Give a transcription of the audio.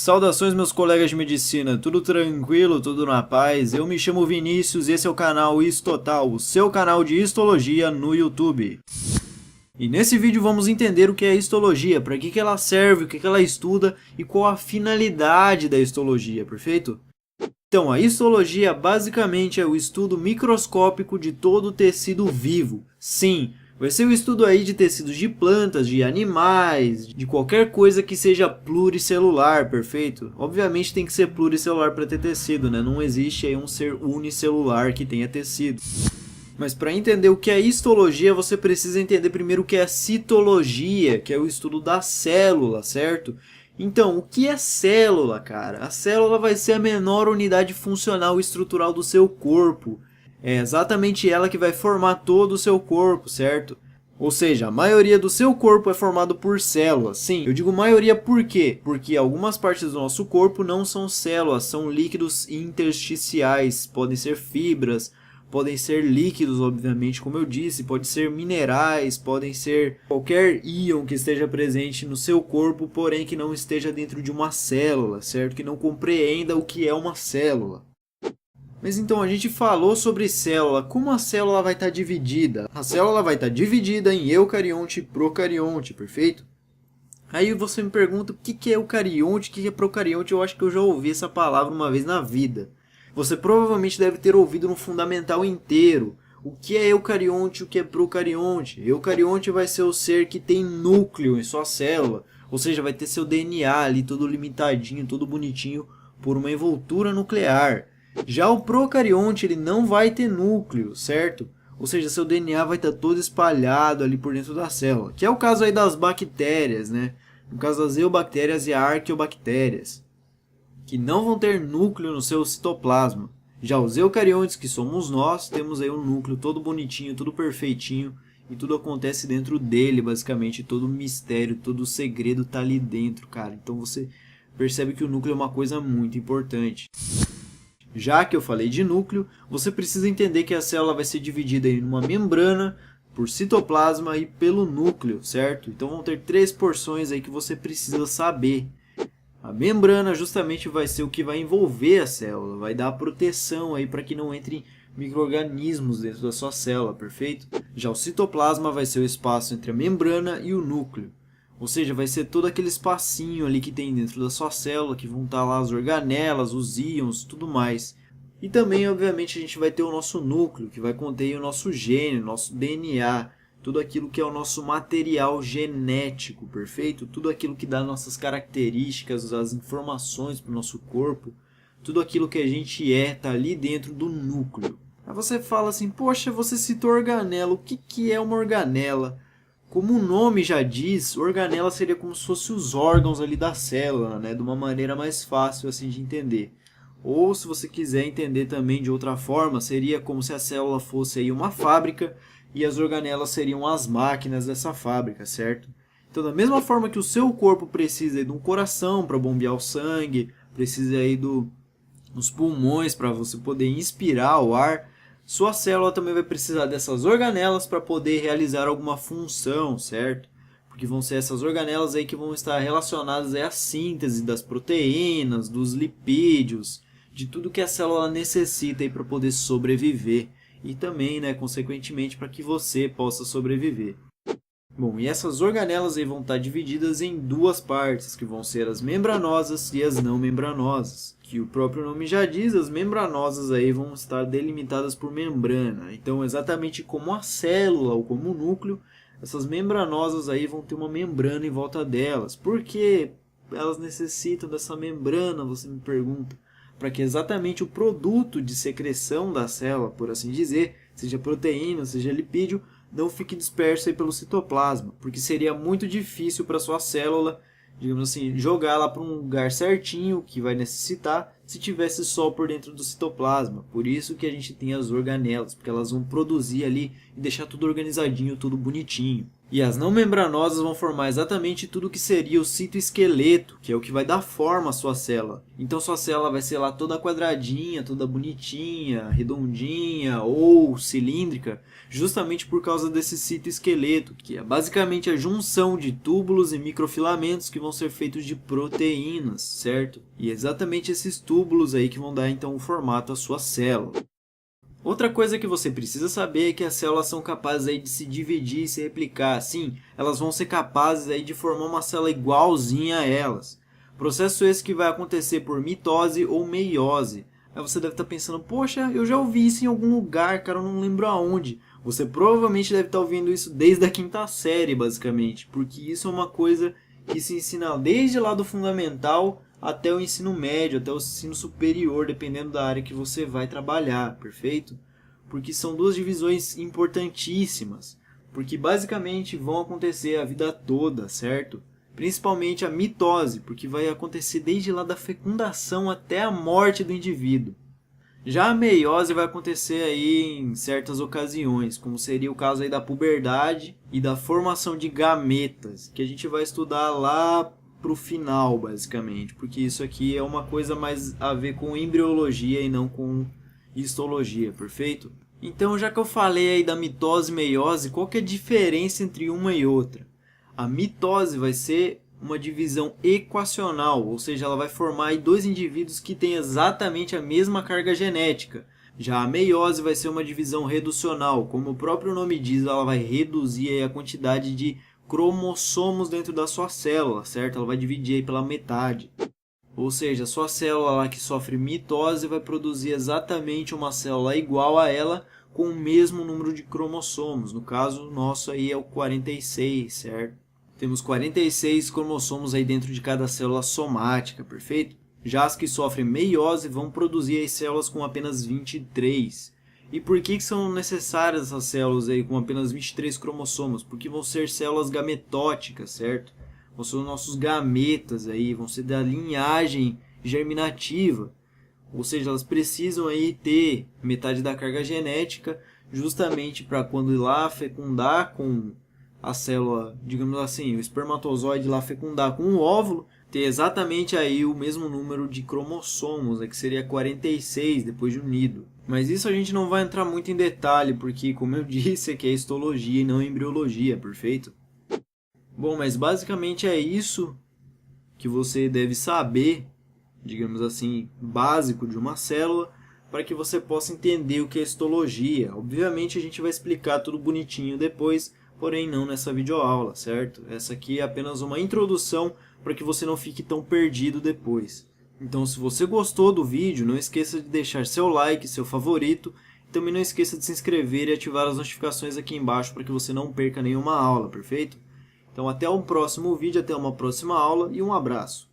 Saudações, meus colegas de medicina, tudo tranquilo, tudo na paz? Eu me chamo Vinícius e esse é o canal Histotal, o seu canal de histologia no YouTube. E nesse vídeo vamos entender o que é histologia, para que ela serve, o que ela estuda e qual a finalidade da histologia, perfeito? Então, a histologia basicamente é o estudo microscópico de todo o tecido vivo. Sim, vai ser o estudo aí de tecidos de plantas, de animais, de qualquer coisa que seja pluricelular, perfeito? Obviamente tem que ser pluricelular para ter tecido, né? Não existe aí um ser unicelular que tenha tecido. Mas para entender o que é histologia, você precisa entender primeiro o que é citologia, que é o estudo da célula, certo? Então, o que é célula, cara? A célula vai ser a menor unidade funcional e estrutural do seu corpo. É exatamente ela que vai formar todo o seu corpo, certo? Ou seja, a maioria do seu corpo é formado por células. Sim, eu digo maioria por quê? Porque algumas partes do nosso corpo não são células, são líquidos intersticiais, podem ser fibras, podem ser líquidos, obviamente, como eu disse, pode ser minerais, podem ser qualquer íon que esteja presente no seu corpo, porém que não esteja dentro de uma célula, certo? Que não compreenda o que é uma célula. Mas então, a gente falou sobre célula, como a célula vai estar dividida? A célula vai estar dividida em eucarionte e procarionte, perfeito? Aí você me pergunta o que é eucarionte, o que é procarionte, eu acho que eu já ouvi essa palavra uma vez na vida. Você provavelmente deve ter ouvido no fundamental inteiro. O que é eucarionte e o que é procarionte? Eucarionte vai ser o ser que tem núcleo em sua célula, ou seja, vai ter seu DNA ali todo limitadinho, todo bonitinho por uma envoltura nuclear. Já o procarionte ele não vai ter núcleo, certo? Ou seja, seu DNA vai estar todo espalhado ali por dentro da célula, que é o caso aí das bactérias, né? No caso das eubactérias e arqueobactérias, que não vão ter núcleo no seu citoplasma. Já os eucariontes, que somos nós, temos aí um núcleo todo bonitinho, tudo perfeitinho, e tudo acontece dentro dele, basicamente, todo o mistério, todo o segredo está ali dentro, cara. Então você percebe que o núcleo é uma coisa muito importante. Já que eu falei de núcleo, você precisa entender que a célula vai ser dividida em uma membrana, por citoplasma e pelo núcleo, certo? Então vão ter três porções aí que você precisa saber. A membrana justamente vai ser o que vai envolver a célula, vai dar a proteção aí para que não entrem micro-organismos dentro da sua célula, perfeito? Já o citoplasma vai ser o espaço entre a membrana e o núcleo. Ou seja, vai ser todo aquele espacinho ali que tem dentro da sua célula, que vão estar lá as organelas, os íons, tudo mais. E também, obviamente, a gente vai ter o nosso núcleo, que vai conter o nosso gene, o nosso DNA, tudo aquilo que é o nosso material genético, perfeito? Tudo aquilo que dá nossas características, as informações para o nosso corpo, tudo aquilo que a gente está ali dentro do núcleo. Aí você fala assim, poxa, você citou organela, o que é uma organela? Como o nome já diz, organela seria como se fossem os órgãos ali da célula, né? De uma maneira mais fácil assim de entender. Ou se você quiser entender também de outra forma, seria como se a célula fosse aí uma fábrica e as organelas seriam as máquinas dessa fábrica, certo? Então, da mesma forma que o seu corpo precisa de um coração para bombear o sangue, precisa aí dos pulmões para você poder inspirar o ar, sua célula também vai precisar dessas organelas para poder realizar alguma função, certo? Porque vão ser essas organelas aí que vão estar relacionadas aí à síntese das proteínas, dos lipídios, de tudo que a célula necessita para poder sobreviver. E também, né, consequentemente, para que você possa sobreviver. Bom, e essas organelas aí vão estar divididas em duas partes, que vão ser as membranosas e as não membranosas. Que o próprio nome já diz, as membranosas aí vão estar delimitadas por membrana. Então, exatamente como a célula ou como o núcleo, essas membranosas aí vão ter uma membrana em volta delas. Por que elas necessitam dessa membrana, você me pergunta? Para que exatamente o produto de secreção da célula, por assim dizer, seja proteína, seja lipídio, não fique disperso aí pelo citoplasma, porque seria muito difícil para sua célula, digamos assim, jogar lá para um lugar certinho que vai necessitar se tivesse só por dentro do citoplasma. Por isso que a gente tem as organelas, porque elas vão produzir ali e deixar tudo organizadinho, tudo bonitinho. E as não membranosas vão formar exatamente tudo que seria o citoesqueleto, que é o que vai dar forma à sua célula. Então sua célula vai ser lá toda quadradinha, toda bonitinha, redondinha ou cilíndrica, justamente por causa desse citoesqueleto, que é basicamente a junção de túbulos e microfilamentos que vão ser feitos de proteínas, certo? E é exatamente esses túbulos aí que vão dar então o formato à sua célula. Outra coisa que você precisa saber é que as células são capazes aí de se dividir e se replicar. Sim, elas vão ser capazes aí de formar uma célula igualzinha a elas. Processo esse que vai acontecer por mitose ou meiose. Aí você deve estar pensando, poxa, eu já ouvi isso em algum lugar, cara, eu não lembro aonde. Você provavelmente deve estar ouvindo isso desde a quinta série, basicamente, porque isso é uma coisa que se ensina desde lá do fundamental até o ensino médio, até o ensino superior, dependendo da área que você vai trabalhar, perfeito? Porque são duas divisões importantíssimas, porque basicamente vão acontecer a vida toda, certo? Principalmente a mitose, porque vai acontecer desde lá da fecundação até a morte do indivíduo. Já a meiose vai acontecer aí em certas ocasiões, como seria o caso aí da puberdade e da formação de gametas, que a gente vai estudar lá pro final, basicamente, porque isso aqui é uma coisa mais a ver com embriologia e não com histologia, perfeito? Então, já que eu falei aí da mitose e meiose, qual que é a diferença entre uma e outra? A mitose vai ser uma divisão equacional, ou seja, ela vai formar aí dois indivíduos que têm exatamente a mesma carga genética. Já a meiose vai ser uma divisão reducional, como o próprio nome diz, ela vai reduzir aí a quantidade de cromossomos dentro da sua célula, certo? Ela vai dividir aí pela metade. Ou seja, a sua célula lá que sofre mitose vai produzir exatamente uma célula igual a ela com o mesmo número de cromossomos. No caso nosso aí é o 46, certo? Temos 46 cromossomos aí dentro de cada célula somática, perfeito? Já as que sofrem meiose vão produzir as células com apenas 23. E por que são necessárias essas células aí com apenas 23 cromossomos? Porque vão ser células gametóticas, certo? Vão ser os nossos gametas aí, vão ser da linhagem germinativa. Ou seja, elas precisam aí ter metade da carga genética justamente para quando ir lá fecundar com a célula, digamos assim, o espermatozoide lá fecundar com o óvulo, ter exatamente aí o mesmo número de cromossomos, que seria 46 depois de unido. Mas isso a gente não vai entrar muito em detalhe, porque, como eu disse, aqui é histologia e não embriologia, perfeito? Bom, mas basicamente é isso que você deve saber, digamos assim, básico de uma célula, para que você possa entender o que é histologia. Obviamente a gente vai explicar tudo bonitinho depois, porém não nessa videoaula, certo? Essa aqui é apenas uma introdução para que você não fique tão perdido depois. Então, se você gostou do vídeo, não esqueça de deixar seu like, seu favorito, e também não esqueça de se inscrever e ativar as notificações aqui embaixo para que você não perca nenhuma aula, perfeito? Então, até um próximo vídeo, até uma próxima aula e um abraço!